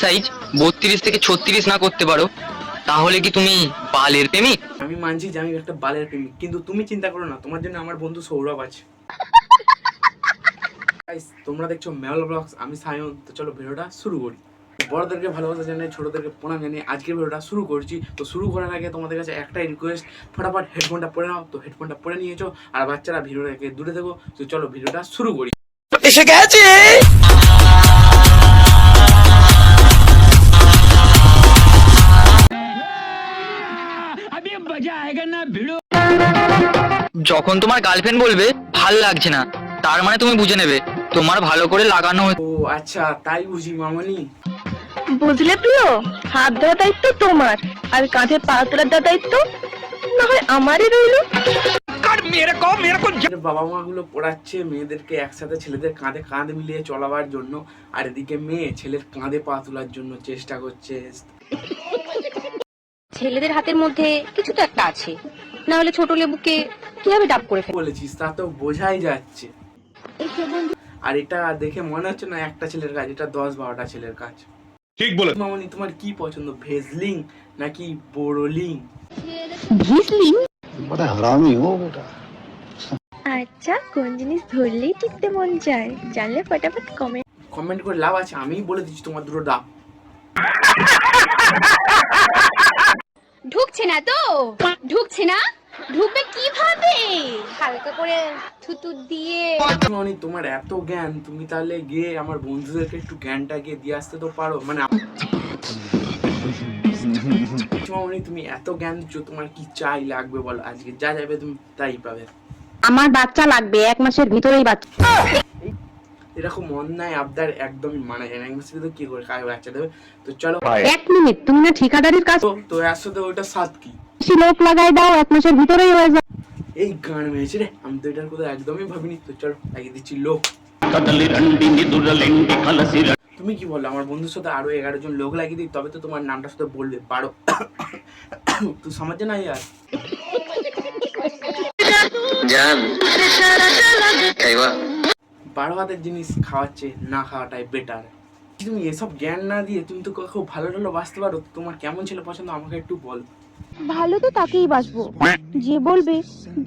Size 32 থেকে 36 না করতে পারো তাহলে কি তুমি বালের প্রেমিক? আমি মানছি যে আমি একটা বালের প্রেমিক, কিন্তু তুমি চিন্তা করো না, তোমার জন্য আমার বন্ধু সৌরভ আছে। Guys, তোমরা দেখছো মেহুল ব্লগস, আমি সায়ন। তো চলো ভিডিওটা শুরু করি। বড়দেরকে ভালোবাসা জানিয়ে ছোটদেরকে প্রণাম জানিয়ে আজকের ভিডিওটা শুরু করছি। তো শুরু করার আগে তোমাদের কাছে একটাই রিকোয়েস্ট, ফটাফট হেডফোনটা পরে নাও। তো হেডফোনটা পরে নিয়েছো, আর বাচ্চারা ভিডিওটাকে দূরে থেকো। তো চলো ভিডিওটা শুরু করি। এসে গেছে। যখন তোমার গার্লফ্রেন্ড বলবে ভাল লাগছে না, তার মানে তুমি বুঝে নেবে তোমার ভালো করে লাগানো ও আচ্ছা, তাই বুঝি মামনি। বুঝলে প্রিয়, হাত ধরা দায়িত্ব তোমার, আর কাঁধে পা তোলার দায়িত্ব না হয় আমারই রইল। বাবা মা গুলো পড়াচ্ছে মেয়েদেরকে একসাথে ছেলেদের কাঁধে কাঁধ মিলিয়ে চলাবার জন্য, আর এদিকে মেয়ে ছেলের কাঁধে পা তোলার জন্য চেষ্টা করছে। ছেলেদের হাতের মধ্যে কিছু তো একটা আছে, না হলে ছোট লেবুকে কিভাবে ডাব করে ফেলে। বলেছিস তা তো বোঝাই যাচ্ছে, আর এটা দেখে মনে হচ্ছে না একটা ছেলের কাজ, এটা 10-12টা ছেলের কাজ। ঠিক বলে। মামনি, তোমার কি পছন্দ, ভেজলিং নাকি বোরোলিং? ঘিসলিং। बड़ा हरामी हो बेटा। আচ্ছা, কোন জিনিস ধরলেই টিকতে মন চায় জানলে ফটাফট কমেন্ট। কমেন্ট করে লাভ আছে, আমিই বলে দিচ্ছি তোমার দুটো ডাব। ঢুকছে না তো, ঢুকছে না, ঢুকবে কিভাবে? হালকা করে থুতু দিয়ে। মামনি, তোমার এত জ্ঞান, তুমি তাহলে গিয়ে আমার বন্ধুদেরকে একটু জ্ঞানটা গিয়ে দিয়ে আসতে তো পারো। মানে মামনি, তুমি এত জ্ঞান দিচ্ছ, তোমার কি চাই লাগবে বলো, আজকে যা যাবে তুমি তাই পাবে। আমার বাচ্চা লাগবে, 1 মাসের ভিতরেই বাচ্চা। এরকম অন্যায় আবদার একদমই মানা যায় না। এক মাসের ভিতরে কি করে কাজ বাচ্চা দেবে? তো চলো। 1 মিনিট, তুমি না ঠিকাদারির কাজ, তো এর সাথে ওইটা সাত কি? লোক লাগাই দাও, 1 মাসের ভিতরেই হয়ে যাবে। এই গান মেয়েছে রে, আমি তো এটার কথা একদমই ভাবিনি। তো চলো লাগিয়ে দিচ্ছি লোক। তুমি কি বললো, আমার বন্ধুর সাথে আরো 11 জন লোক লাগিয়ে দিই, তবে তো তোমার নামটা সাথে বলবে পারো। তুই সমাজে না ইয়ার জান খাইবা 12 হাতের জিনিস খাওয়াচ্ছে, না খাওয়াটাই বেটার। তুমি এসব জ্ঞান না দিয়ে তুমি তো খুব ভালো ভালো বাঁচতে পারো। তোমার কেমন ছেলে পছন্দ আমাকে একটু বল। ভালো তো তাকেই বাসবো যে বলবে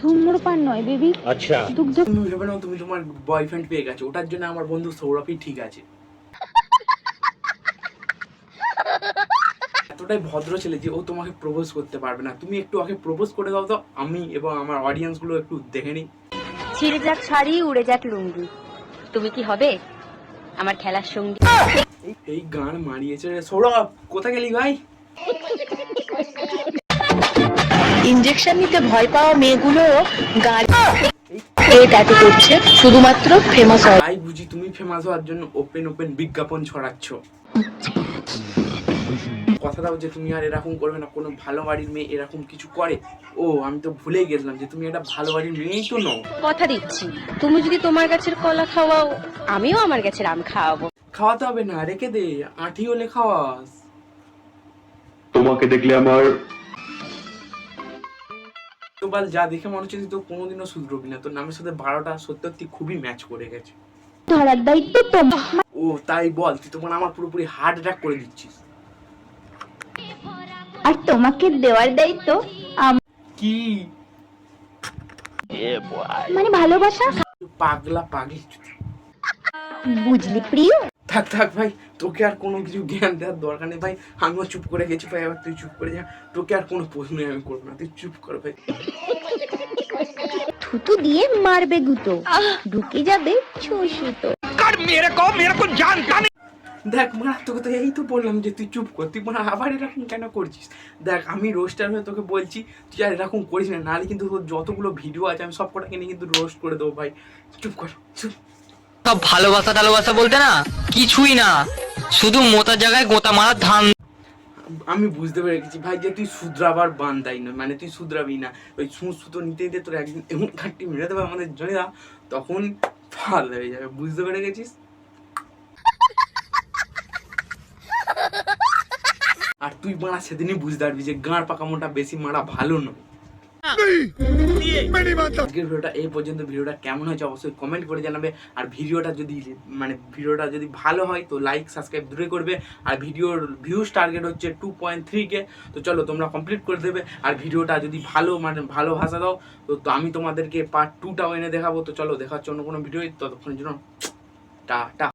ধূম্রপান নয় বেবি, আচ্ছা দুগ্ধ। তুমি ভেবে নাও তুমি তোমার বয়ফ্রেন্ড পেয়ে গেছো, ওটার জন্য আমার বন্ধু সৌরভই ঠিক আছে। এতটাই ভদ্র ছেলে যে ও তোমাকে প্রপোজ করতে পারবে না। তুমি একটু ওকে প্রপোজ করে দাও তো, আমি এবং আমার অডিয়েন্স গুলো একটু দেখে নিই। ছিঁড়ে যাক শাড়ি, উড়ে যাক লুঙ্গি, তুমি কি হবে আমার খেলার সঙ্গী? এই গান মারিয়েছে রে সৌরভ, কোথায় গেলি ভাই? ইনজেকশন নিতে ভয় পাওয়া মেয়েগুলো ট্যাটু করছে শুধুমাত্র ফেমাস হয়। তাই বুঝি তুমি ফেমাস হওয়ার জন্য ওপেন বিজ্ঞাপন ছড়াচ্ছ। কথাটা যে তুমি আর এরকম করবে না, কোনো ভালো বাড়ির মেয়ে এরকম কিছু করে? ও আমি তো ভুলেই গেছিলাম যে তুমি একটা ভালো বাড়ির মেয়েই তো নও। কথা দিচ্ছি, তুমি যদি তোমার গাছের কলা খাওয়াও, আমিও আমার গাছের আম খাওয়াবো। খাওয়াতে হবে না, রেখে দে, আঁঠি হলে খাওয়াস। তোমাকে দেখলে আমার তো বল, যা দেখে মনে হচ্ছে তুই তো কোনোদিনও শুধরবি না। তোর নামের সাথে 12টা সত্যি খুবই ম্যাচ করে গেছে। ধরার দায়িত্ব তোমার, ও তাই বল, তুই তোমার আমার পুরোপুরি হার্ট অ্যাটাক করে দিচ্ছিস। আর তোমাকে দেওয়ার দায়িত্ব কি মানে ভালোবাসা। পাগলা পাগলি। বুঝলি প্রিয়? থাক থাক ভাই, তোকে আর কোনো কিছু জ্ঞান দেওয়ার দরকার নেই ভাই। আমিও চুপ করে গেছি ভাই, এবার তুই চুপ করে যা। তোকে আর কোনো প্রশ্নই আমি করবো না, তুই চুপ কর ভাই। থুতু দিয়ে মারবে গুতো, ঢুকে যাবে ছুঁসুতো। দেখ মারা, তোকে তো এই তো বললাম যে তুই চুপ কর। তুই মানে আবার এরকম কেন করছিস? দেখ আমি রোস্টার হয়ে তোকে বলছি, তুই আর এরকম করিস না, নাহলে কিন্তু তোর যতগুলো ভিডিও আছে আমি সব কটাকে নিয়ে কিন্তু রোস্ট করে দেবো ভাই। চুপ কর, চুপ। সব ভালোবাসা টালোবাসা বলতে না কিছুই না, শুধু মোতার জায়গায় গোতা মারার ধান। আমি বুঝতে পেরে গেছি ভাই যে তুই শুধরাবার বান্দাই না, মানে তুই শুধরাবি না। ওই সুতো নিতে নিতে তোর একদিন এমন ঘাটটি মেরে দেবে আমাদের জনেরা, তখন ফাল হয়ে যাবে। বুঝতে পেরে গেছিস? আর তুই মারা সেদিনই বুঝতে পারবি যে গাঁড় পাকা মোটা বেশি মারা ভালো নয়। আজকের ভিডিওটা এই পর্যন্ত। ভিডিওটা কেমন হয়েছে অবশ্যই কমেন্ট করে জানাবে। আর ভিডিওটা যদি ভালো হয় তো লাইক সাবস্ক্রাইব দূরে করবে। আর ভিডিওর ভিউজ টার্গেট হচ্ছে 2.3K। তো চলো তোমরা কমপ্লিট করে দেবে। আর ভিডিওটা যদি ভালো ভাষা দাও তো আমি তোমাদেরকে পার্ট 2টাও এনে দেখাবো। তো চলো দেখা হচ্ছে অন্য কোনো ভিডিও, ততক্ষণের জন্য টাটা।